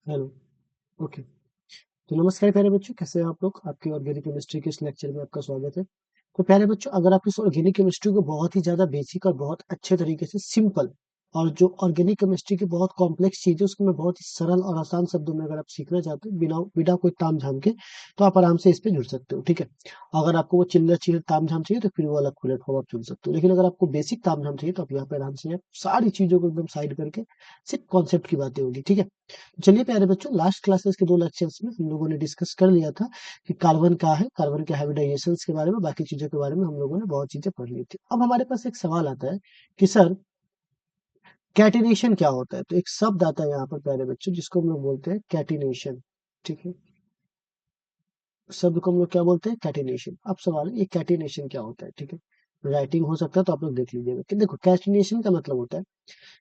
Hello. Okay. तो नमस्कार प्यारे बच्चों, कैसे हैं आप लोग? आपके ऑर्गेनिक केमिस्ट्री के इस लेक्चर में आपका स्वागत है। तो प्यारे बच्चों, अगर आप इस ऑर्गेनिक केमिस्ट्री को बहुत ही ज़्यादा बेसिक और बहुत अच्छे तरीके से सिंपल, और जो ऑर्गेनिक केमिस्ट्री की बहुत कॉम्प्लेक्स चीज़ है उसको मैं बहुत ही सरल और आसान शब्दों में अगर आप सीखना चाहते हो बिना बिना कोई ताम-झाम के, तो आप आराम से इस पे जुड़ सकते हो, ठीक है? अगर आपको वो चिल्लर चाहिए, ताम-झाम चाहिए तो फिर वो अलग प्लेटफ़ॉर्म आप चुन सकते हो। लेकिन अगर आपको बेसिक ताम-झाम चाहिए तो आप यहाँ पे आराम से आप सारी चीज़ों को एकदम साइड करके सिर्फ़ कॉन्सेप्ट की बातें होंगी, ठीक है? चलिए प्यारे बच्चों, लास्ट क्लासेस के 2 लेक्चर्स में हम लोगों ने डिस्कस कर लिया था कि कार्बन क्या है, कार्बन के हाइब्रिडाइजेशंस के बारे में, बाकी चीज़ों के बारे में हम लोगों ने बहुत चीज़ें पढ़ ली थी। अब हमारे पास एक सवाल आता है कि सर कैटिनेशन क्या होता है? तो एक शब्द आता है यहाँ पर प्यारे बच्चों जिसको हम लोग बोलते हैं कैटिनेशन, ठीक है? शब्द को हम लोग क्या बोलते हैं? कैटिनेशन। अब सवाल है ये कैटिनेशन क्या होता है, ठीक है? राइटिंग हो सकता है तो आप लोग देख लीजिएगा कि देखो कैटिनेशन का मतलब होता है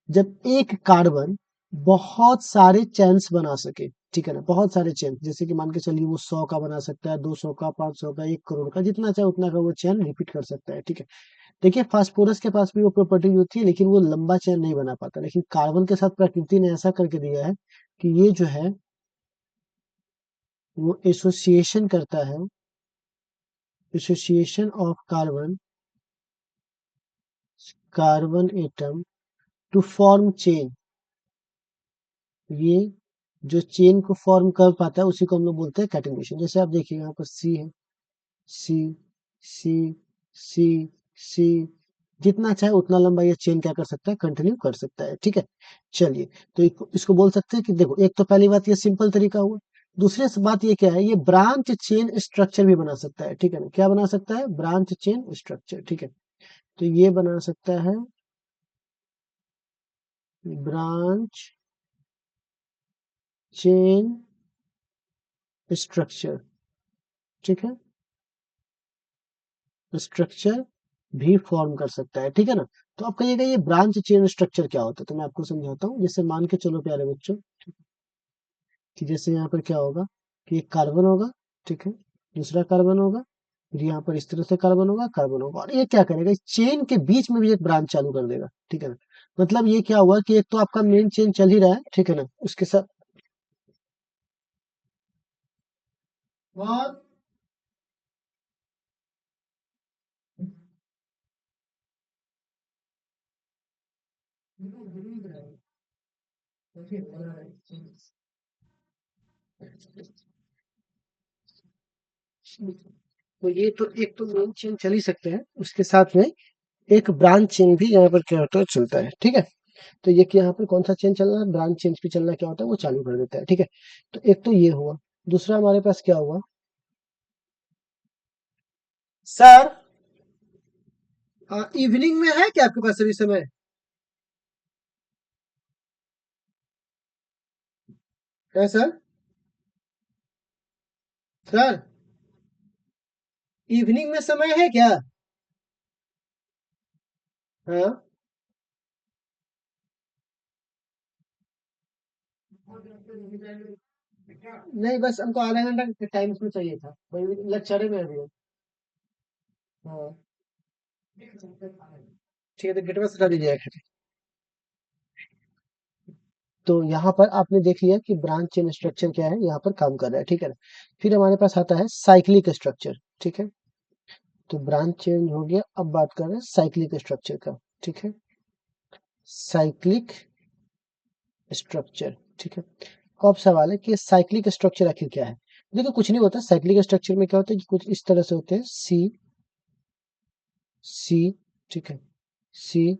जब एक कार्बन बहुत सारे चेन्स बना सके, ठीक है ना? बहुत सारे चेन, जैसे कि मान के चलिए वो 100 का बना सकता है, 200 का, 500 का, 1 करोड़ का, जितना चाहे उतना का वो चेन रिपीट कर सकता है, ठीक है? देखिए फास्फोरस के पास भी वो प्रॉपर्टी होती है लेकिन वो लंबा चेन नहीं बना पाता, लेकिन कार्बन के साथ प्रकृति ने ऐसा करके दिया है कि ये जो है वो एसोसिएशन करता है, association of carbon, carbon atom to form chain. ये जो चेन को फॉर्म कर पाता है उसी को हम लोग बोलते हैं कैटेनेशन। जैसे आप देखिए यहाँ पर सी है, सी, सी, सी, सी, जितना चाहे उतना लंबा ये चेन क्या कर सकता है, कंटिन्यू कर सकता है, ठीक है? चलिए, तो इसको बोल सकते हैं कि देखो, एक तो पहली बात ये सिंपल तरीका हुआ। दूसरी बात ये क्या है, ये ब्रांच चेन स्ट्रक्चर भी बना सकता है, ठीक है ना? क्या बना सकता है? ब्रांच चेन स्ट्रक्चर, ठीक है? तो ये बना सकता है ब्रांच चेन स्ट्रक्चर, ठीक है? स्ट्रक्चर भी फॉर्म कर सकता है, ठीक है ना? तो आप कहिएगा ये ब्रांच चेन स्ट्रक्चर क्या होता है? तो मैं आपको समझाता हूँ। जैसे मान के चलो प्यारे बच्चों कि जैसे यहाँ पर क्या होगा कि एक कार्बन होगा, ठीक है? दूसरा कार्बन होगा, फिर यहाँ पर इस तरह से कार्बन होगा, और ये क्या करेगा, इस चेन के बीच में भी एक ब्रांच चालू कर देगा, ठीक है ना? मतलब ये क्या हुआ कि एक तो आपका मेन चेन चल ही रहा है, ठीक है ना? उसके साथ और तो ये तो एक तो मेन चेन चल ही सकते हैं, उसके साथ में एक ब्रांच चेन भी यहाँ पर क्या होता है, चलता है, ठीक है? तो ये कि यहाँ पे कौन सा चेन चल रहा है, ब्रांच चेन भी चलना क्या होता है, वो चालू कर देता है, ठीक है? तो एक तो ये हुआ। दूसरा हमारे पास क्या हुआ सर, इवनिंग में है क्या आपके पास अभी समय? है सर? सर, इवनिंग में समय है क्या? हाँ। नहीं, बस हमको आधा घंटा का टाइम उसमें चाहिए था, वही लेक्चर में अभी। हाँ, ठीक है, तो गेट पास हटा दीजिएगा। तो यहाँ पर आपने देख लिया कि ब्रांच चेन स्ट्रक्चर क्या है, यहाँ पर काम कर रहा है, ठीक है ना? फिर हमारे पास आता है साइक्लिक स्ट्रक्चर, ठीक है? तो ब्रांच चेंज हो गया, अब बात कर रहे हैं साइक्लिक स्ट्रक्चर का, ठीक है? साइक्लिक स्ट्रक्चर, ठीक है? अब सवाल है कि साइक्लिक स्ट्रक्चर आखिर क्या है? देखो कुछ नहीं होता, साइक्लिक स्ट्रक्चर में क्या होता है कि कुछ इस तरह से होते हैं, सी, सी, ठीक है? सी,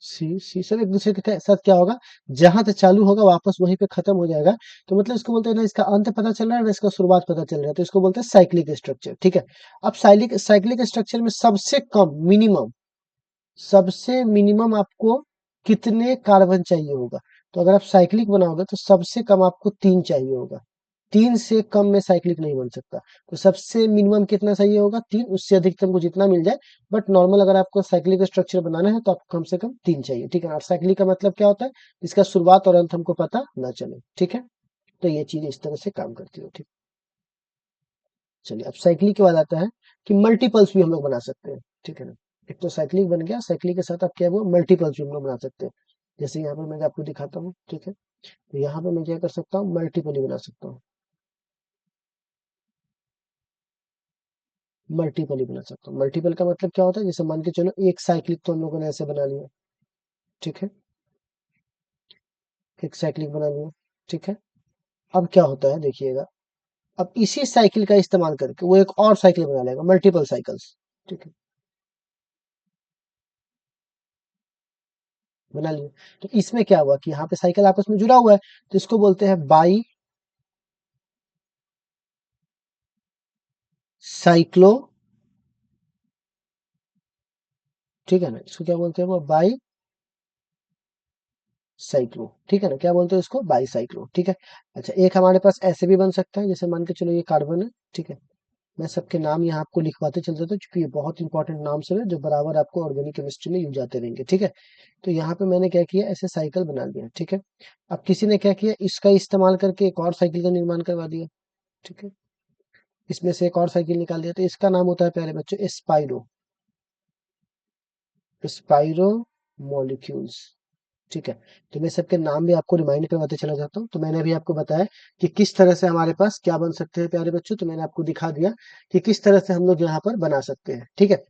सी सब एक दूसरे के साथ क्या होगा, जहां तक चालू होगा वापस वहीं पे खत्म हो जाएगा। तो मतलब इसको बोलते हैं ना, इसका अंत पता चल रहा है ना, इसका शुरुआत पता चल रहा है, तो इसको बोलते हैं साइक्लिक स्ट्रक्चर, ठीक है? अब साइक्लिक साइक्लिक स्ट्रक्चर में सबसे मिनिमम आपको कितने कार्बन चाहिए होगा? तो अगर आप साइक्लिक बनाओगे तो सबसे कम आपको 3 चाहिए होगा। 3 से कम में साइक्लिक नहीं बन सकता। तो सबसे मिनिमम कितना चाहिए होगा? 3, उससे अधिक तुमको जितना मिल जाए। बट नॉर्मल अगर आपको साइक्लिक स्ट्रक्चर बनाना है तो आपको कम से कम 3 चाहिए, ठीक है ना? और साइक्लिक का मतलब क्या होता है? इसका शुरुआत और अंत हमको पता ना चले, ठीक है? तो ये चीज़ इस तरह से काम करती है, ठीक। चलिए, अब साइक्लिक के बाद आता है कि मल्टीपल्स भी हम लोग बना सकते हैं, ठीक है ना? एक तो साइक्लिक बन गया, साइक्लिक के साथ आप क्या हुआ, मल्टीपल्स भी हम लोग बना सकते हैं। जैसे यहाँ पर मैं आपको दिखाता हूँ, ठीक है? तो यहाँ पे मैं क्या कर सकता हूँ, मल्टीपल ही बना सकता हूँ, मल्टीपल ही बना सकता हूँ। मल्टीपल का मतलब क्या होता है, जैसे मान के चलो एक साइक्लिक तो हम लोगों ने ऐसे बना लिया, ठीक है, एक साइक्लिक बना लिया, ठीक है। अब क्या होता है देखिएगा, अब इसी साइकिल का इस्तेमाल करके वो एक और साइकिल बना लेगा, मल्टीपल साइकिल्स, ठीक है, बना लिया। तो इसमें क्या हुआ कि यहाँ पे साइकिल आपस में जुड़ा हुआ है, तो इसको बोलते हैं बाई साइक्लो, ठीक है ना, इसको क्या बोलते हैं, वो बाई साइक्लो, ठीक है ना, क्या बोलते हैं इसको, बाई साइक्लो, ठीक है। अच्छा, एक हमारे पास ऐसे भी बन सकता है, जैसे मान के चलो ये कार्बन है, ठीक है। मैं सबके नाम यहाँ आपको लिखवाते चल देता हूँ, क्योंकि ये बहुत इंपॉर्टेंट नाम सब है जो बराबर आपको ऑर्गेनिक केमिस्ट्री में यूज आते रहेंगे, ठीक है। तो यहाँ पे मैंने क्या किया, ऐसे साइकिल बना दिया, ठीक है। अब किसी ने क्या किया, इसका इस्तेमाल करके एक और साइकिल का निर्माण करवा दिया, ठीक है। इसमें से एक और साइकिल निकाल दिया, तो इसका नाम होता है प्यारे बच्चों स्पाइरो, स्पाइरो मॉलिक्यूल्स, ठीक है। तो मैं सबके नाम भी आपको रिमाइंड करवाते चला जाता हूँ। तो मैंने अभी आपको बताया कि किस तरह से हमारे पास क्या बन सकते हैं प्यारे बच्चों, तो मैंने आपको दिखा दिया कि किस तरह से हम लोग यहाँ पर बना सकते हैं, ठीक है।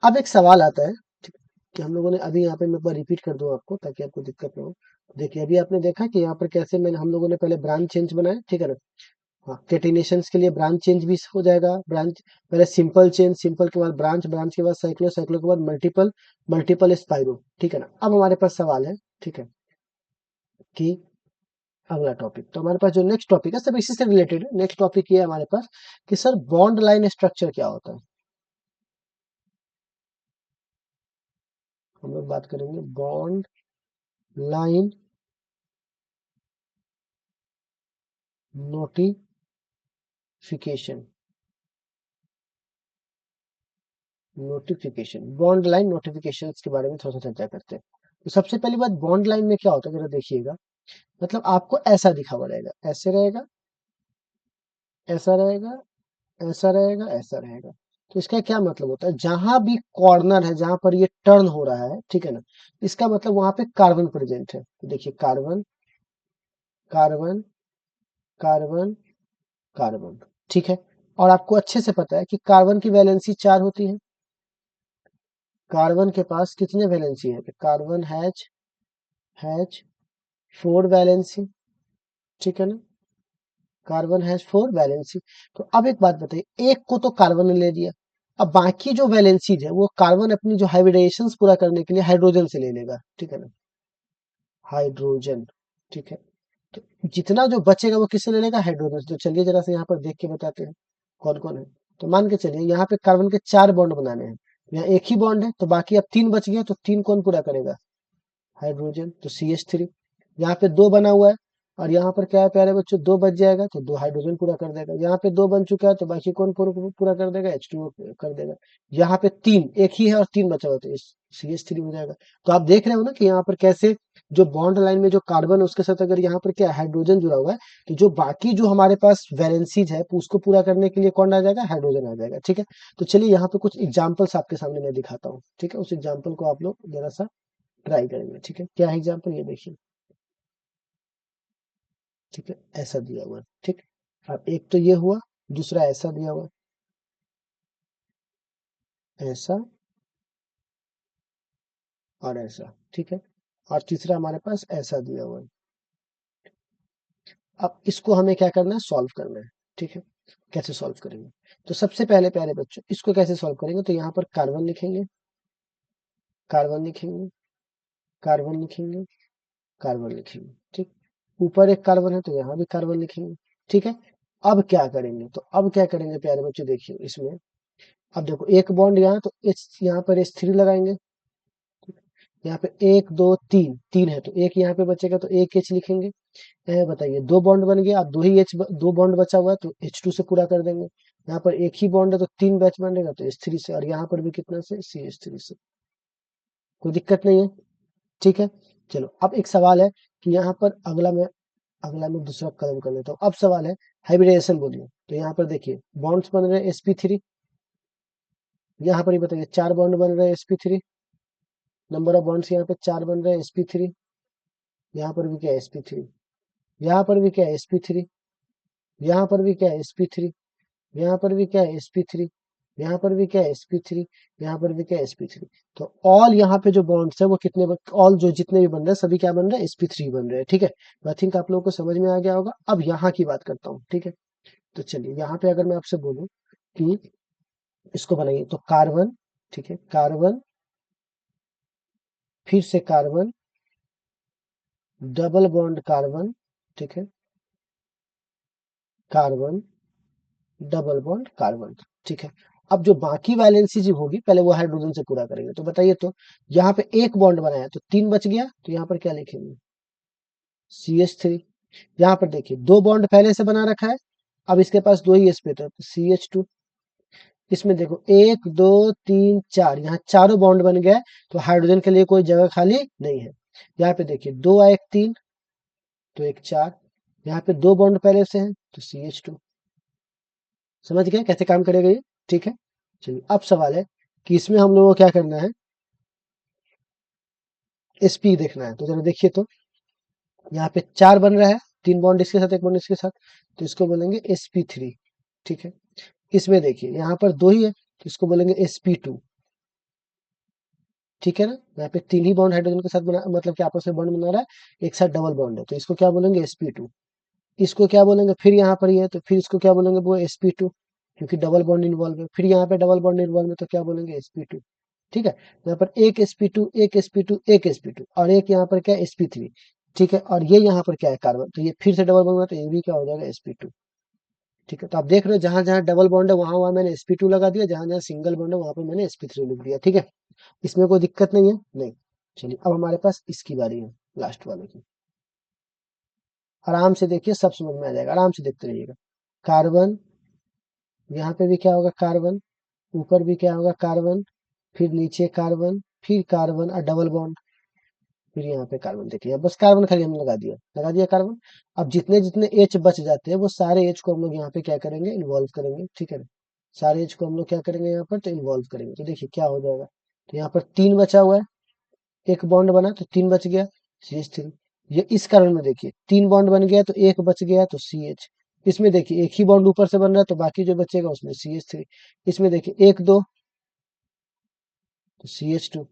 अब एक सवाल आता है, ठीक है, कि हम लोगों ने अभी यहाँ पे मैं एक बार रिपीट कर दूं आपको, ताकि आपको दिक्कत ना हो। देखिए अभी आपने देखा कि यहाँ पर कैसे मैंने हम लोगों ने पहले ब्रांच चेंज बनाया, ठीक है ना। हाँ, कैटिनेशंस के लिए ब्रांच चेंज भी हो जाएगा, ब्रांच पहले सिंपल चेंज, सिंपल के बाद ब्रांच, ब्रांच के बाद साइक्लो, साइक्लो के बाद मल्टीपल, मल्टीपल स्पाइरो, ठीक है ना। अब हमारे पास सवाल है, ठीक है, कि अगला टॉपिक, तो हमारे पास जो नेक्स्ट टॉपिक है सब इसी से रिलेटेड है। नेक्स्ट टॉपिक ये है हमारे पास कि सर बॉन्ड लाइन स्ट्रक्चर क्या होता है। हम लोग बात करेंगे bond line notification, notification, bond line notification के बारे में थोड़ा सा चर्चा करते हैं। तो सबसे पहली बात, बॉन्ड लाइन में क्या होता है जरा देखिएगा, मतलब आपको ऐसा दिखा हुआ रहेगा, ऐसे रहेगा, ऐसा रहेगा, ऐसा रहेगा, ऐसा रहेगा। तो इसका क्या मतलब होता है, जहां भी कॉर्नर है, जहां पर ये टर्न हो रहा है, ठीक है ना, इसका मतलब वहां पे कार्बन प्रेजेंट है। तो देखिए कार्बन, कार्बन, कार्बन, कार्बन, ठीक है। और आपको अच्छे से पता है कि कार्बन की वैलेंसी 4 होती है। कार्बन के पास कितने वैलेंसी है, कार्बन हैज 4 वैलेंसी, ठीक है ना, कार्बन हैज 4 वैलेंसी। तो अब एक बात बताइए, एक को तो कार्बन ने ले लिया, अब बाकी जो वैलेंसीज है वो कार्बन अपनी जो हाइब्रिडेशन पूरा करने के लिए हाइड्रोजन से ले लेगा, ठीक है ना, हाइड्रोजन, ठीक है। तो जितना जो बचेगा वो किससे ले लेगा, हाइड्रोजन से। तो चलिए जरा से यहाँ पर देख के बताते हैं कौन कौन है। तो मान के चलिए यहाँ पे कार्बन के 4 बॉन्ड बनाने हैं, यहाँ एक ही बॉन्ड है, तो बाकी अब 3 बच गए, तो 3 कौन पूरा करेगा, हाइड्रोजन, तो CH3। यहाँ पे 2 बना हुआ है, और यहाँ पर क्या है प्यारे बच्चों, 2 बच जाएगा, तो 2 हाइड्रोजन पूरा कर देगा। यहाँ पे 2 बन चुका है, तो बाकी कौन पूरा पूरा कर देगा, H2O कर देगा। यहाँ पे 3 एक ही है और 3 बचा हुआ, तो CH3 हो जाएगा। तो आप देख रहे हो ना कि यहाँ पर कैसे जो बॉन्ड लाइन में जो कार्बन है उसके साथ अगर यहाँ पर क्या हाइड्रोजन जुड़ा हुआ है, तो जो बाकी जो हमारे पास वैलेंसीज है उसको पूरा करने के लिए कौन आ जाएगा, हाइड्रोजन आ जाएगा, ठीक है। तो चलिए यहाँ पे कुछ एग्जाम्पल्स आपके सामने मैं दिखाता हूँ, ठीक है। उस एग्जाम्पल को आप लोग जरा सा ट्राई करेंगे, ठीक है। क्या है एग्जाम्पल, ये देखिए, ठीक है, ऐसा दिया हुआ है, ठीक। अब एक तो ये हुआ, दूसरा ऐसा दिया हुआ है, ऐसा और ऐसा, ठीक है। और तीसरा हमारे पास ऐसा दिया हुआ है। अब इसको हमें क्या करना है, सॉल्व करना है, ठीक है। कैसे सॉल्व करेंगे, तो सबसे पहले प्यारे बच्चों इसको कैसे सॉल्व करेंगे, तो यहाँ पर कार्बन लिखेंगे, कार्बन लिखेंगे, कार्बन लिखेंगे, कार्बन लिखेंगे, ठीक। ऊपर एक कार्बन है तो यहाँ भी कार्बन लिखेंगे, ठीक है। अब क्या करेंगे, तो अब क्या करेंगे प्यारे बच्चों, देखिए इसमें, अब देखो एक बॉन्ड यहाँ, तो एच यहाँ पर H3 लगाएंगे, यहाँ पे 1 2 3 3 है, तो एक यहाँ पे बचेगा, तो एक H लिखेंगे। बताइए, 2 बॉन्ड बन गया, अब 2 ही H, 2 बॉन्ड बचा हुआ है, तो H2 से पूरा कर देंगे। यहाँ पर एक ही बॉन्ड है, तो 3 बैच बनेगा, तो H3 से, और यहाँ पर भी कितना से, CH3 से। कोई दिक्कत नहीं है, ठीक है। चलो अब एक सवाल है कि यहाँ पर अगला मैं दूसरा कलम कर लेता हूँ। अब सवाल है हाइब्रिडेशन बोलिए, तो यहाँ पर देखिए बॉन्ड्स बन रहे हैं sp3, यहाँ पर ही बताइए 4 बॉन्ड बन रहे हैं sp3, नंबर ऑफ बॉन्ड्स यहाँ पे 4 बन रहे हैं sp3, यहाँ पर भी क्या है sp3, यहाँ पर भी क्या है sp3, यहाँ पर भी क्या है sp3, यहाँ पर भी क्या है sp3, यहाँ पर भी क्या है sp3, यहाँ पर भी क्या है sp3। तो ऑल यहाँ पे जो बॉन्ड्स है वो कितने, ऑल जो जितने भी बन रहे हैं सभी क्या बन रहे हैं, sp3 बन रहे हैं। ठीक है, आई थिंक आप लोगों को समझ में आ गया होगा। अब यहाँ की बात करता हूँ। ठीक है, तो चलिए यहाँ पे अगर मैं आपसे बोलूं कि इसको बनाइए, तो कार्बन, ठीक है, कार्बन, फिर से कार्बन, डबल बॉन्ड कार्बन, ठीक है, कार्बन, डबल बॉन्ड कार्बन, ठीक है। अब जो बाकी वैलेंसी जो होगी पहले वो हाइड्रोजन से पूरा करेंगे। तो बताइए, तो यहाँ पे एक बॉन्ड बनाया तो 3 बच गया, तो यहाँ पर क्या लिखेंगे, CH3। यहाँ पर देखिए 2 बॉन्ड पहले से बना रखा है, अब इसके पास 2 ही sp तो CH2। इसमें देखो 1 2 3 4, यहाँ चारों बॉन्ड बन गया है, तो हाइड्रोजन के लिए कोई जगह खाली नहीं है। यहाँ पे देखिए 2 1 3, तो 1 4, यहाँ पे 2 बॉन्ड पहले से हैं, तो CH2। समझ गए कैसे काम करेगा ये? ठीक है, चलिए अब सवाल है कि इसमें हम लोगों को क्या करना है, sp देखना है। तो जरा देखिए, तो यहाँ पे 4 बन रहा है, 3 बॉन्ड इसके साथ, 1 बॉन्ड इसके साथ, तो इसको बोलेंगे sp3। ठीक है, इसमें देखिए यहाँ पर 2 ही है, तो इसको बोलेंगे sp2। ठीक है ना, यहाँ पे 3 ही बॉन्ड हाइड्रोजन के साथ बना, मतलब कि आपस में बॉन्ड बना रहा है, एक साथ डबल बॉन्ड है, तो इसको क्या बोलेंगे, sp2। इसको क्या बोलेंगे, फिर यहाँ पर ये है, तो फिर इसको क्या बोलेंगे, वो sp2, क्योंकि डबल बॉन्ड इन्वॉल्व है। फिर यहाँ पे डबल बॉन्ड इन्वॉल्व है, तो क्या बोलेंगे, sp2। ठीक है, यहाँ पर एक sp2, एक sp2, एक sp2, और एक यहाँ पर क्या है, sp3। ठीक है, और ये यहाँ पर क्या है, कार्बन, तो ये फिर से डबल बॉन्ड है, तो ये भी क्या हो जाएगा, sp2। ठीक है, तो आप देख रहे हो जहां जहां डबल बॉन्ड है वहां वहां मैंने sp2 लगा दिया, जहां जहां सिंगल बॉन्ड है वहां पर मैंने sp3 लिख दिया। ठीक है, इसमें कोई दिक्कत नहीं है, नहीं। चलिए अब हमारे पास इसकी बारी है, लास्ट वाले की। आराम से देखिए, सब समझ में आ जाएगा, आराम से देखते रहिएगा। कार्बन, यहाँ पे भी क्या होगा, कार्बन, ऊपर भी क्या होगा, कार्बन, फिर नीचे कार्बन, फिर कार्बन और डबल बॉन्ड, फिर यहाँ पे कार्बन। देखिए बस कार्बन खाली हमने लगा दिया कार्बन। अब जितने जितने एच बच जाते हैं वो सारे एच को हम लोग यहाँ पे क्या करेंगे, इन्वॉल्व करेंगे। ठीक है ना, सारे एच को हम लोग क्या करेंगे यहाँ पर, तो इन्वॉल्व करेंगे। तो देखिए क्या हो जाएगा, तो यहाँ पर 3 बचा हुआ है, एक बॉन्ड बना तो 3 बच गया, CH3। ये इस कारण में देखिए 3 बॉन्ड बन गया तो एक बच गया, तो CH। इसमें देखिए एक ही बॉन्ड ऊपर से बन रहा है, तो बाकी जो बचेगा उसमें CH3। इसमें देखिए 1 2, तो CH2।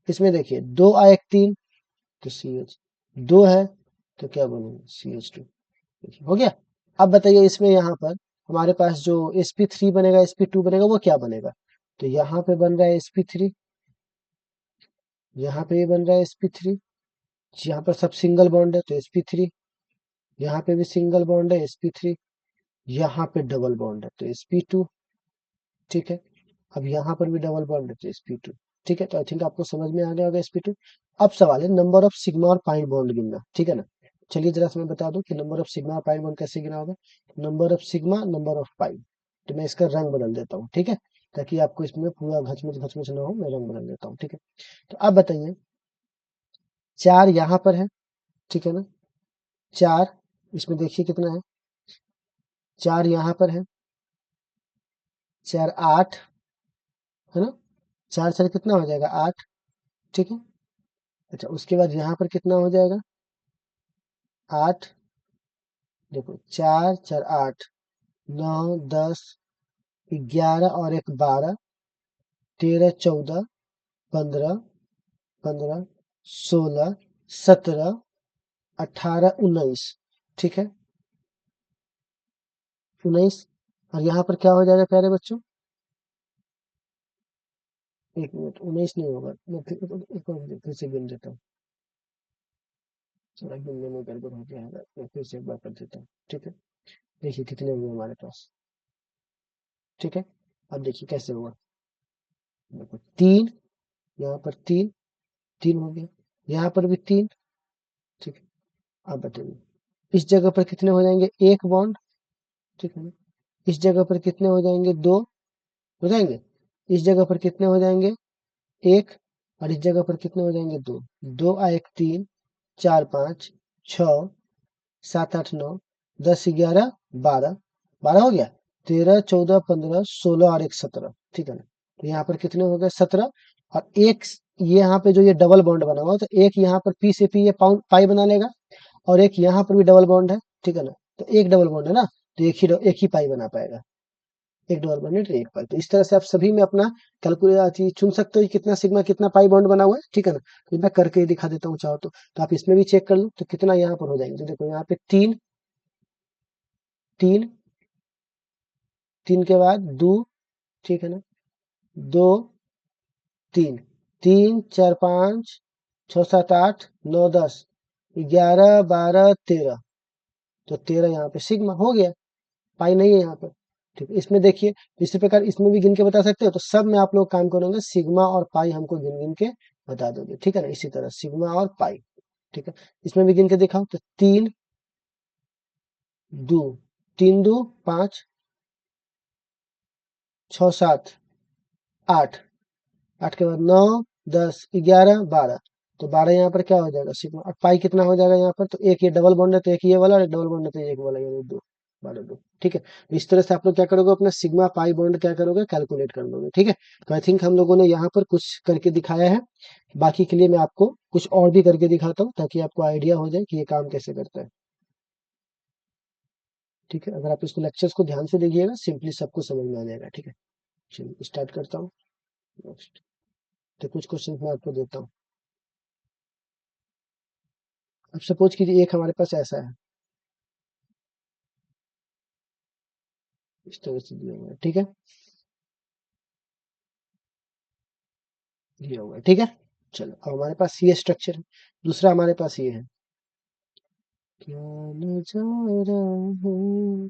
इसमें देखिए 2 1 3, तो CH। 2 है तो क्या बोलेंगे, CH2। हो गया। अब बताइए इसमें यहाँ पर हमारे पास जो sp3 बनेगा, sp2 बनेगा, वो क्या बनेगा, तो यहाँ पे बन रहा है sp3, यहाँ पे भी बन रहा है sp3, यहाँ पर सब सिंगल बॉन्ड है तो sp3, यहाँ पे भी सिंगल बॉन्ड है sp3, यहाँ पे डबल बॉन्ड है तो sp2। ठीक है, अब यहाँ पर भी डबल बॉन्ड है तो sp2। ठीक है, तो आई थिंक आपको समझ में आ गया होगा sp2। अब सवाल है नंबर ऑफ सिग्मा और पाई बॉन्ड गिनना। ठीक है ना, चलिए जरा मैं बता दूं कि नंबर ऑफ सिग्मा और पाई बॉन्ड कैसे गिना होगा। Number of sigma, number of pi, तो मैं इसका रंग बदल देता हूँ। ठीक है, ताकि आपको इसमें पूरा घचमच घचमच ना हो, मैं रंग बदल देता हूँ। ठीक है, तो अब बताइए 4 यहाँ पर है, ठीक है ना, 4, इसमें देखिए कितना है, 4 यहाँ पर है, 4 8, है ना, 4 4 कितना हो जाएगा, 8। ठीक है, अच्छा उसके बाद यहाँ पर कितना हो जाएगा, 8। देखो 4 4 8, 9 10 11 और एक 12, 13 14 15 15 16 17 18 19। ठीक है, 19। और यहाँ पर क्या हो जाएगा प्यारे बच्चों, एक मिनट, 19 नहीं होगा, मैं फिर से गिन देता हूँ, थोड़ा गिनने में गड़बड़ हो गया है, मैं फिर से एक बार कर देता हूँ। ठीक है, देखिए कितने हुए हमारे पास। ठीक है, अब देखिए कैसे हुआ, देखो 3, यहाँ पर 3, 3 हो गया, यहाँ पर भी 3। ठीक है, अब बताइए इस जगह पर कितने हो जाएंगे, एक बॉन्ड। ठीक है ना, इस जगह पर कितने हो जाएंगे, 2 हो जाएंगे, इस जगह पर कितने हो जाएंगे, 1, और इस जगह पर कितने हो जाएंगे, 2। 2 1 3 4 5 6 7 8 9 10 11 12, 12 हो गया, 13 14 15 16 और एक 17। ठीक है ना, तो यहाँ पर कितने हो गए, 17। और एक ये यहाँ पे जो ये डबल बॉन्ड बना हुआ है, तो एक यहाँ पर पी से पी ये पाई बना लेगा, और एक यहाँ पर भी डबल बॉन्ड है, ठीक है ना, तो एक डबल बॉन्ड है ना, तो एक ही पाई बना पाएगा, एक डबल बॉन्ड एक पाई। तो इस तरह से आप सभी में अपना कैलकुलेट चुन सकते हो कि कितना सिग्मा कितना पाई बॉन्ड बना हुआ है, ठीक है ना। तो मैं करके दिखा देता हूँ चाहो तो आप इसमें भी चेक कर लो तो कितना यहाँ पर हो जाएंगे। तो देखो यहाँ पे तीन, तीन, तीन के बाद दो, ठीक है ना, दो, तीन, तीन चार पाँच छः सात आठ नौ 10 11 12 13, तो 13 यहाँ पे सिग्मा हो गया, पाई नहीं है यहाँ पर, ठीक है। इसमें देखिए इसी प्रकार इसमें भी गिन के बता सकते हो, तो सब में आप लोग काम करोगे सिग्मा और पाई हमको गिन गिन के बता दोगे, ठीक है ना। इसी तरह सिग्मा और पाई, ठीक है। इसमें भी गिन के दिखाओ तो तीन, दो, तीन दो पाँच, छः सात आठ, आठ के बाद नौ 10 11 12, तो 12 यहाँ पर क्या हो जाएगा सिग्मा, और पाई कितना हो जाएगा यहाँ पर, तो एक ये डबल बॉन्ड है तो एक ये वाला, और एक डबल बॉन्ड है तो एक वाला, यानी दो, 12 दो, ठीक है। तो इस तरह से आप लोग क्या करोगे अपना सिग्मा पाई बॉन्ड क्या करोगे कैलकुलेट कर लोगे, ठीक है। तो आई थिंक हम लोगों ने यहाँ पर कुछ करके दिखाया है, बाकी के लिए मैं आपको कुछ और भी करके दिखाता हूँ ताकि आपको आइडिया हो जाए कि ये काम कैसे करता है, ठीक है। अगर आप इसको लेक्चर्स को ध्यान से देखिएगा सिंपली सबको समझ में आ जाएगा, ठीक है। चलिए स्टार्ट करता हूँ नेक्स्ट। तो कुछ क्वेश्चन मैं आपको देता हूँ। अब सपोज कीजिए एक हमारे पास ऐसा है, इस तरह से दिया हुआ है, ठीक है, दिया हुआ है, ठीक है। चलो अब हमारे पास ये स्ट्रक्चर है, दूसरा हमारे पास ये है, क्या नजारा है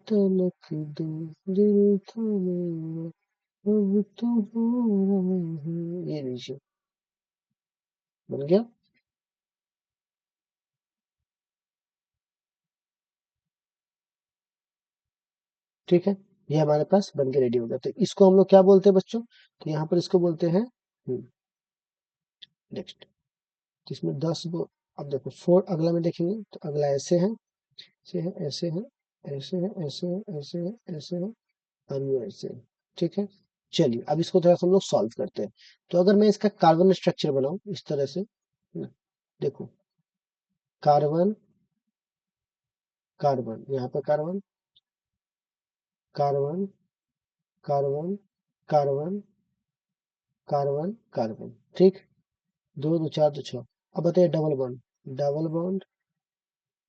तलक दो दिल था मेरा, अब तो हो रहा है, ये लीजिए बन गया, ठीक है। ये हमारे पास बन के रेडी हो गया। तो इसको हम लोग क्या बोलते हैं बच्चों, तो यहाँ पर इसको बोलते हैं नेक्स्ट। तो इसमें 10 गो, अब देखो फोर अगला में देखेंगे तो अगला ऐसे है, ऐसे है, ऐसे है, ऐसे है, ऐसे है, ऐसे है, ऐसे है, और ये ऐसे है, ठीक है। चलिए अब इसको थोड़ा सा हम लोग सॉल्व करते हैं। तो अगर मैं इसका कार्बन स्ट्रक्चर बनाऊं इस तरह से, देखो कार्बन, कार्बन यहाँ पे carbon, carbon, carbon, carbon, carbon, carbon, ठीक, दो दो चार दो छह। अब बताइए double bond, double bond,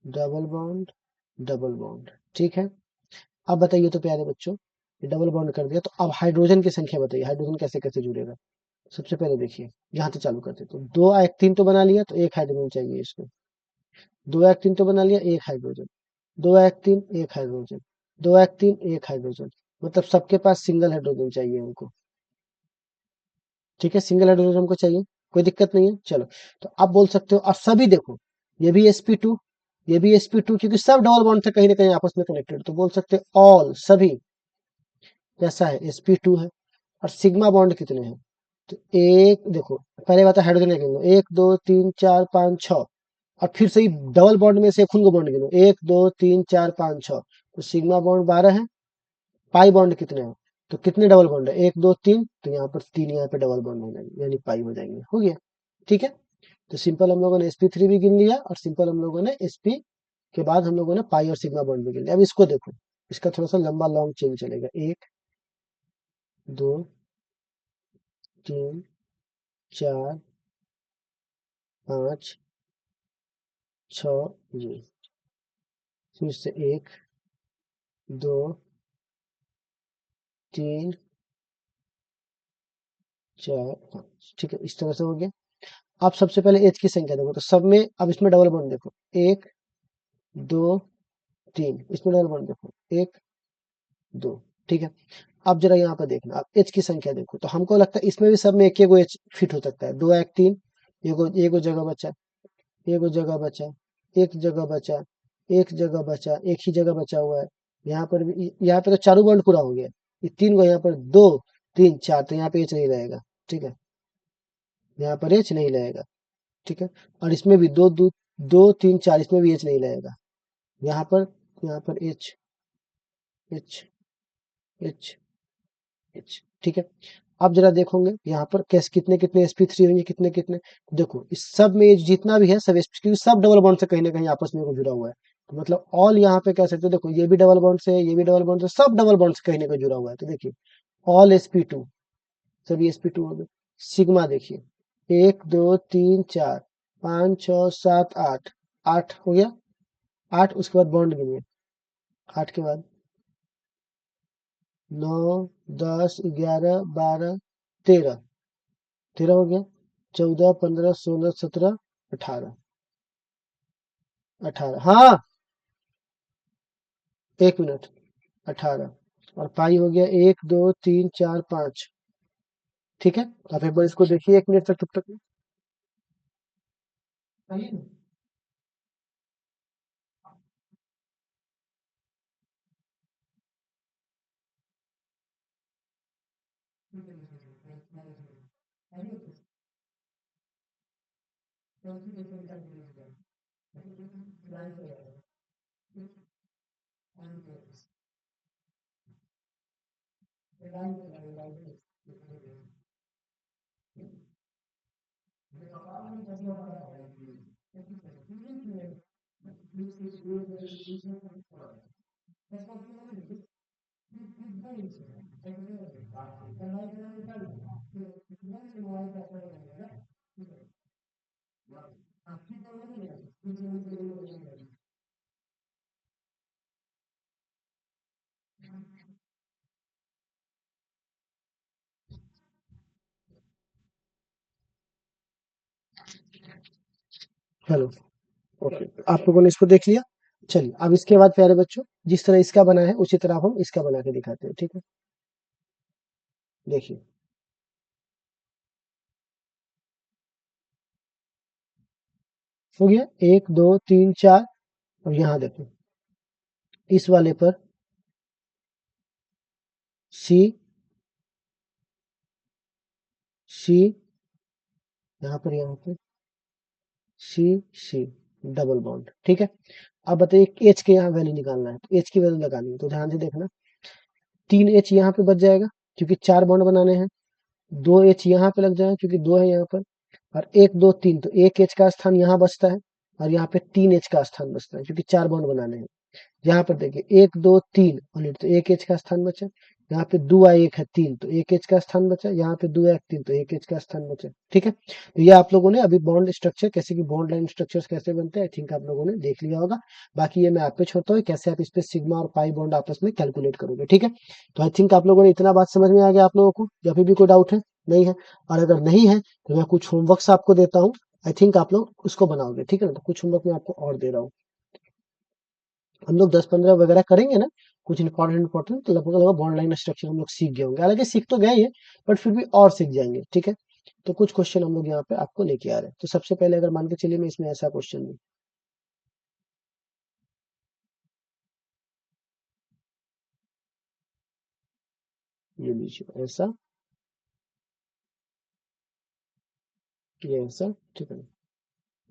double bond, double bond, ठीक है। अब बताइए तो प्यारे बच्चों, ये डबल बॉन्ड कर दिया, तो अब हाइड्रोजन की संख्या बताइए, हाइड्रोजन कैसे कैसे जुड़ेगा। सबसे पहले देखिए यहाँ से चालू करते, तो दो एक्टिन तो बना लिया, तो एक हाइड्रोजन चाहिए इसको, दो एक्टिन तो बना लिया, एक हाइड्रोजन, दो एक्टिन एक हाइड्रोजन, दो एक्टिन एक हाइड्रोजन, मतलब सबके पास सिंगल हाइड्रोजन चाहिए हमको, ठीक है। सिंगल हाइड्रोजन हमको चाहिए, कोई दिक्कत नहीं है। चलो तो आप बोल सकते हो, और सभी देखो ये भी sp2, ये भी sp2, क्योंकि सब डबल बॉन्ड थे कहीं ना कहीं आपस में कनेक्टेड, तो बोल सकते हो ऑल सभी कैसा है sp2 है। और सिग्मा बॉन्ड कितने हैं, तो एक देखो पहले बात है हाइड्रोजन का गिनो, एक दो तीन चार पाँच छः, और फिर से ही डबल बॉन्ड में से खून को बॉन्ड गिनो, एक दो तीन चार पाँच छः, तो सिग्मा बॉन्ड 12 है। पाई बॉन्ड कितने हैं, तो कितने डबल बॉन्ड है, एक दो तीन, तो यहाँ पर तीन यहाँ पे डबल बॉन्ड हो जाएंगे यानी पाई हो जाएंगे, हो गया, ठीक है। तो सिंपल हम लोगों ने sp3 भी गिन लिया, और सिंपल हम लोगों ने sp के बाद हम लोगों ने पाई और सिग्मा बॉन्ड भी गिन लिया। अब इसको देखो, इसका थोड़ा सा लंबा लॉन्ग चेन चलेगा, एक दो तीन चार पाँच छः, जी, फिर से एक दो तीन चार पाँच, ठीक है, इस तरह से हो गया। आप सबसे पहले एच की संख्या देखो, तो सब में अब इसमें डबल बॉन्ड देखो, एक दो तीन, इसमें डबल बॉन्ड देखो, एक दो, ठीक है। अब जरा यहाँ पर देखना, आप एच की संख्या देखो, तो हमको लगता है इसमें भी सब में एक एक एच फिट हो सकता है, दो एक तीन, एगो जगह बचा, एगो जगह बचा, एक जगह बचा, एक जगह बचा, एक ही जगह बचा हुआ है। यहाँ पर भी, यहाँ पे तो चारों बॉन्ड पूरा हो गया, ये तीन को यहाँ पर दो तीन चार, तो यहाँ पे एच नहीं रहेगा, ठीक है, यहाँ पर एच नहीं रहेगा, ठीक है। और इसमें भी दो दो दो तीन चार, इसमें भी एच नहीं रहेगा, यहाँ पर एच एच एच एच, ठीक है। आप जरा देखोगे यहाँ पर कैसे कितने कितने sp3 होंगे, कितने कितने। देखो इस सब में ये जितना भी है सब क्योंकि सब डबल बॉन्ड से कहीं ना कहीं आपस में को जुड़ा हुआ है। तो मतलब ऑल यहाँ पे कह सकते हो, देखो ये भी डबल बॉन्ड से है, ये भी डबल बॉन्ड से, सब डबल बॉन्ड से कहीं ना कहीं जुड़ा हुआ है। तो देखिए ऑल sp2, सभी sp2 हो गए। सिग्मा देखिए 1 2 3 4 5 6 7 8, 8 हो गया। 8 उसके बाद बॉन्ड गिनिए, 8 के बाद 9 10 11 12 13, 13 हो गया। 14 15 16 17 18, 18 हाँ 1 मिनट, 18 और पाई हो गया 1 2 3 4 5। ठीक है, आप एक बार इसको देखिए 1 मिनट तक तब तक। हेलो, ओके, आप लोगों ने इसको देख लिया। चलिए अब इसके बाद प्यारे बच्चों, जिस तरह इसका बना है उसी तरह अब हम इसका बना के दिखाते हैं। ठीक है, देखिए हो गया 1 2 3 4। और यहाँ देखो इस वाले पर सी सी, यहाँ पे सी सी, डबल बॉन्ड। ठीक है, अब बताइए एच के यहाँ वैल्यू निकालना है, तो एच की वैल्यू लगानी है। तो ध्यान से देखना 3 एच यहाँ पे बच जाएगा क्योंकि 4 बॉन्ड बनाने हैं। 2 एच यहाँ पे लग जाएगा क्योंकि 2 है यहाँ पर। और 1 2 3, तो 1 एच का स्थान यहाँ बचता है और यहाँ पे 3 एच का स्थान बचता है क्योंकि 4 बॉन्ड बनाने हैं। यहाँ पर देखिए 1 2 3 और तो 1 एच का स्थान बचा। यहाँ पे 2 1 है 3, तो 1 एच का स्थान बचा। यहाँ पे 2 1 3, तो 1 एच का स्थान बचा। ठीक है, तो ये आप लोगों ने अभी बॉन्ड स्ट्रक्चर कैसे की बॉन्ड लाइन स्ट्रक्चर्स कैसे बनते हैं आई थिंक आप लोगों ने देख लिया होगा। बाकी ये मैं आप पे छोड़ता हूँ कैसे आप इस पे सिग्मा और पाई बॉन्ड आपस में कैलकुलेट करोगे। ठीक है, तो आई थिंक आप लोगों ने इतना बात समझ में आ गया आप लोगों को, या फिर भी कोई डाउट है? नहीं है? और अगर नहीं है तो मैं कुछ होमवर्क्स आपको देता हूँ। आई थिंक आप लोग उसको बनाओगे। ठीक है ना, तो कुछ होमवर्क मैं आपको और दे रहा हूँ। हम लोग 10 15 वगैरह करेंगे ना, कुछ इंपॉर्टेंट तो लगभग लगभग बॉन्ड लाइन स्ट्रक्चर हम लोग सीख गए होंगे। हालांकि सीख तो गए ही है बट फिर भी और सीख जाएंगे। ठीक है, तो कुछ क्वेश्चन हम लोग यहाँ पे आपको लेके आ रहे हैं। तो सबसे पहले अगर मान के चलिए मैं इसमें ऐसा क्वेश्चन दूं, ये लीजिए ऐसा, ये ऐसा। ठीक है,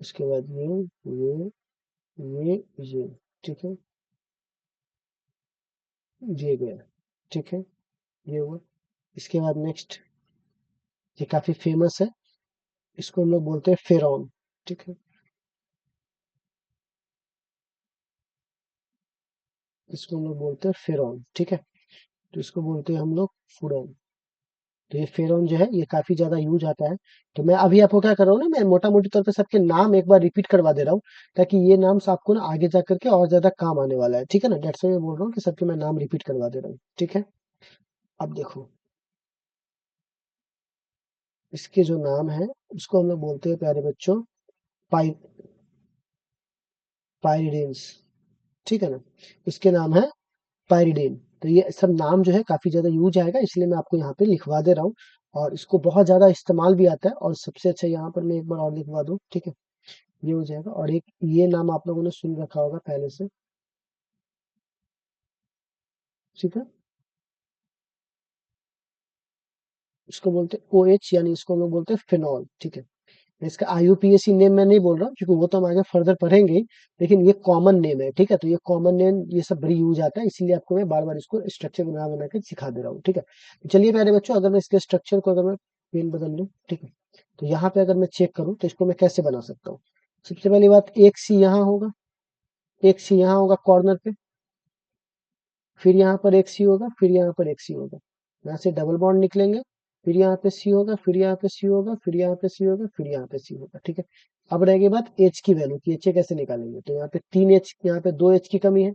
इसके बाद ये ठीक है, ये गया। ठीक है, ये हुआ। इसके बाद नेक्स्ट, ये काफी फेमस है, इसको हम लोग बोलते हैं फेरॉन। ठीक है, इसको हम लोग बोलते हैं फेरॉन। ठीक है, तो इसको बोलते हैं हम लोग फूरन। तो ये फेरॉन जो है ये काफी ज्यादा यूज आता है। तो मैं अभी आपको क्या कर रहा हूँ ना, मैं मोटा मोटी तौर पे सबके नाम एक बार रिपीट करवा दे रहा हूँ ताकि ये नाम से आपको ना आगे जा करके और ज्यादा काम आने वाला है। ठीक है ना, डेट्स मैं बोल रहा हूँ कि सबके मैं नाम रिपीट करवा दे रहा हूँ। ठीक है, अब देखो इसके जो नाम है उसको हम लोग बोलते हैं प्यारे बच्चों पाइ पायरिडेन्स। ठीक है ना, इसके नाम है पायरिडेन। तो ये सब नाम जो है काफी ज्यादा यूज आएगा, इसलिए मैं आपको यहाँ पे लिखवा दे रहा हूँ। और इसको बहुत ज्यादा इस्तेमाल भी आता है। और सबसे अच्छा यहाँ पर मैं एक बार और लिखवा दूँ। ठीक है, ये हो जाएगा। और एक ये नाम आप लोगों ने सुन रखा होगा पहले से। ठीक है, इसको बोलते हैं ओ एच, यानी इसको हम लोग बोलते हैं फिनॉल। ठीक है, इसका IUPAC नेम मैं नहीं बोल रहा हूँ, क्योंकि वो तो हम आगे फर्दर पढ़ेंगे ही, लेकिन ये कॉमन नेम है, ठीक है। तो ये कॉमन नेम ये सब बड़ी यूज आता है, इसीलिए आपको मैं बार बार इसको स्ट्रक्चर बना बना के सिखा दे रहा हूँ, ठीक है। तो चलिए प्यारे बच्चों, अगर मैं इसके स्ट्रक्चर को, अगर मैं पेन बदल लूँ, ठीक है, तो यहाँ पे अगर मैं चेक करूँ तो इसको मैं कैसे बना सकता हूँ। सबसे पहली बात, एक सी यहाँ होगा, एक सी यहाँ होगा कॉर्नर पे, फिर यहाँ पर एक सी होगा, फिर यहाँ पर एक सी होगा, यहाँ से डबल बॉन्ड निकलेंगे, फिर यहाँ पे सी होगा, फिर यहाँ पे सी होगा, फिर यहाँ पे सी होगा, फिर यहाँ पे सी होगा, ठीक है। अब रहेगी बात एच की वैल्यू की, एच कैसे निकालेंगे। तो यहाँ पे 3H, यहाँ पे 2H की कमी है,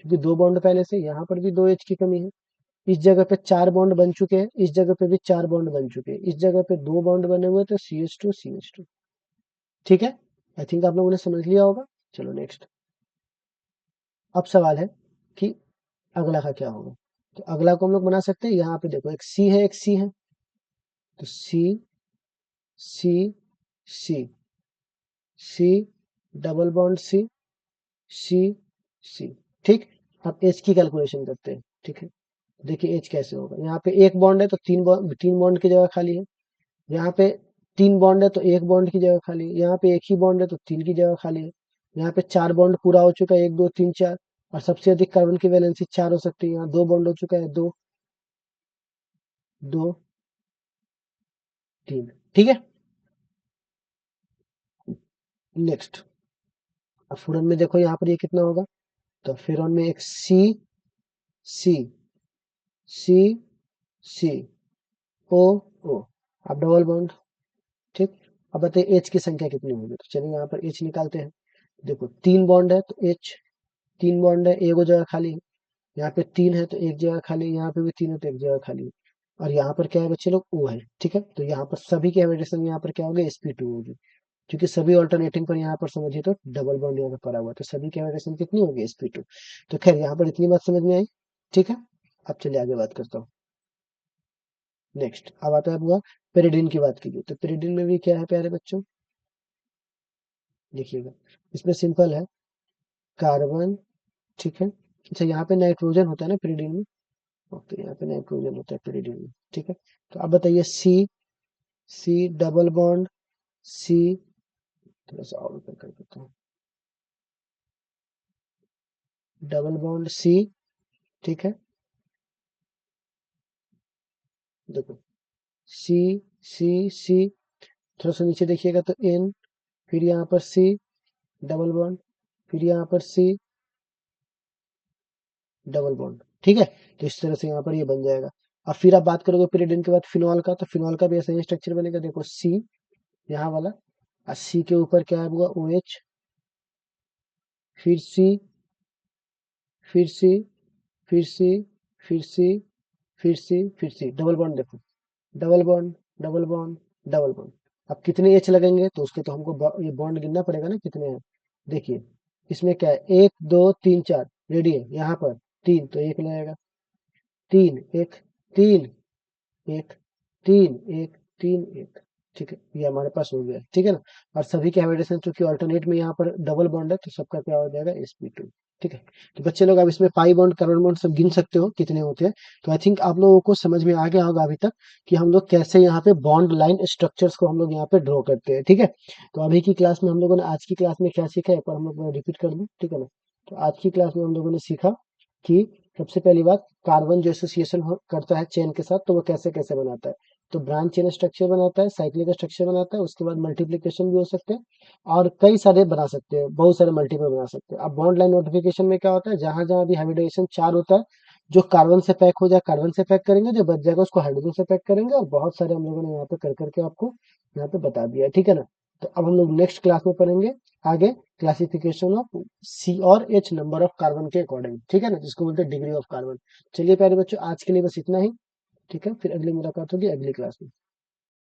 क्योंकि 2 बॉन्ड पहले से, यहाँ पर भी 2H की कमी है। इस जगह पे 4 बॉन्ड बन चुके हैं, इस जगह पे भी 4 बॉन्ड बन चुके हैं, इस जगह पे 2 बॉन्ड बने हुए, तो CH2 CH2, ठीक है। आई थिंक आप लोगों ने समझ लिया होगा। चलो नेक्स्ट। अब सवाल है कि अगला का क्या होगा। तो अगला को हम लोग बना सकते हैं, यहाँ पे देखो एक सी है, एक सी है, तो सी सी सी सी, डबल बॉन्ड सी, सी सी, ठीक। अब एच की कैलकुलेशन करते हैं, ठीक है। देखिए एच कैसे होगा, यहाँ पे एक बॉन्ड है तो तीन बॉन्ड की जगह खाली है, यहाँ पे 3 बॉन्ड है तो एक बॉन्ड की जगह खाली है, यहाँ पे एक ही बॉन्ड है तो 3 की जगह खाली है, यहाँ पे 4 बॉन्ड पूरा हो चुका है, 1 2 3 4, और सबसे अधिक कार्बन की वैलेंसी 4 हो सकती है। यहाँ 2 बॉन्ड हो चुका है, दो दो 3, ठीक है। नेक्स्ट, अब फूरन में देखो यहाँ पर ये कितना होगा, तो फिर में एक सी सी सी सी ओ ओ, अब डबल बॉन्ड, ठीक। अब बताइए एच की संख्या कितनी होगी। तो चलिए यहाँ पर एच निकालते हैं। देखो 3 बॉन्ड है तो एच, 3 बॉन्ड है, एक जगह खाली है, यहाँ पे 3 है तो एक जगह खाली, यहाँ पे भी 3 है तो एक जगह खाली है, और यहाँ पर क्या है बच्चे लोग, ओ है, ठीक है। तो यहाँ पर सभी की हाइब्रिडेशन यहाँ पर क्या होगी, sp2 होगी, क्योंकि सभी ऑल्टरनेटिंग पर यहाँ पर समझिए तो डबल बॉन्ड यहाँ पर पड़ा हुआ है, तो सभी की हाइब्रिडेशन कितनी होगी, sp2। तो खैर यहाँ पर इतनी बात समझ में आई, ठीक है। अब चलिए आगे बात करता हूँ। नेक्स्ट, अब आता है हुआ पेरिडीन की बात कीजिए। तो पेरिडीन में भी क्या है प्यारे बच्चों, देखिएगा, इसमें सिंपल है, कार्बन, ठीक है। अच्छा यहाँ पे नाइट्रोजन होता है ना पेरिडीन में, ओके, यहाँ पे नाइट्रोजन होता है पेरिडीन में, ठीक है। तो अब बताइए सी सी, डबल बॉन्ड सी, थोड़ा सा और ऊपर कर देता हूँ, डबल बॉन्ड सी, ठीक है। देखो सी सी सी, थोड़ा सा नीचे देखिएगा तो N, फिर यहाँ पर सी, डबल बॉन्ड, फिर यहाँ पर सी, डबल बॉन्ड, ठीक है। तो इस तरह से यहाँ पर ये बन जाएगा। अब फिर आप बात करोगे pyridine के बाद फिनॉल का, तो फिनॉल का भी ऐसा ही स्ट्रक्चर बनेगा। देखो सी यहाँ वाला, और सी के ऊपर क्या होगा, OH, फिर सी, फिर सी, फिर सी, फिर सी, फिर सी, फिर सी, डबल बॉन्ड। देखो double bond, double bond, double bond. अब कितने एच लगेंगे, तो उसके तो हमको ये बॉन्ड गिनना पड़ेगा ना कितने हैं। देखिए इसमें क्या है, 1 2 3 4 रेडी है, यहाँ पर 3 तो एक लगेगा, 3 1 3 1 3 1 3 1, ठीक है। ये हमारे पास हो गया, ठीक है ना। और सभी के हाइब्रिडेशन चूंकि अल्टरनेट में यहाँ पर डबल बॉन्ड है, तो सबका क्या हो जाएगा, sp2, ठीक है। तो बच्चे लोग अब इसमें पाई बॉन्ड, कार्बन बॉन्ड सब गिन सकते हो कितने होते हैं। तो आई थिंक आप लोगों को समझ में आ गया होगा अभी तक कि हम लोग कैसे यहाँ पे बॉन्ड लाइन स्ट्रक्चर्स को हम लोग यहाँ पे ड्रॉ करते हैं, ठीक है। तो अभी की क्लास में हम लोगों ने, आज की क्लास में क्या सीखा है, एक बार हम लोग रिपीट कर दूं, ठीक है ना। तो आज की क्लास में हम लोगों ने सीखा कि सबसे पहली बात, कार्बन जो एसोसिएशन करता है चेन के साथ, तो वो कैसे कैसे बनाता है। तो ब्रांच चेन स्ट्रक्चर बनाता है, साइक्लिक स्ट्रक्चर बनाता है, उसके बाद मल्टीप्लिकेशन भी हो सकते हैं, और कई सारे बना सकते हैं, बहुत सारे मल्टीपल बना सकते हैं। अब बॉन्ड लाइन नोटिफिकेशन में क्या होता है, जहां जहां भी हाइब्रिडेशन 4 होता है, जो कार्बन से पैक हो जाए कार्बन से पैक करेंगे, जो बच जाएगा उसको हाइड्रोजन से पैक करेंगे, और बहुत सारे हम लोगों ने यहाँ पे कर करके आपको यहाँ पे बता दिया है, ठीक है ना। तो अब हम लोग नेक्स्ट क्लास में पढ़ेंगे आगे क्लासिफिकेशन ऑफ सी और एच नंबर ऑफ कार्बन के अकॉर्डिंग, ठीक है ना, जिसको बोलते हैं डिग्री ऑफ कार्बन। चलिए प्यारे बच्चों, आज के लिए बस इतना ही, ठीक है। फिर अगली मुलाकात होगी अगली क्लास में।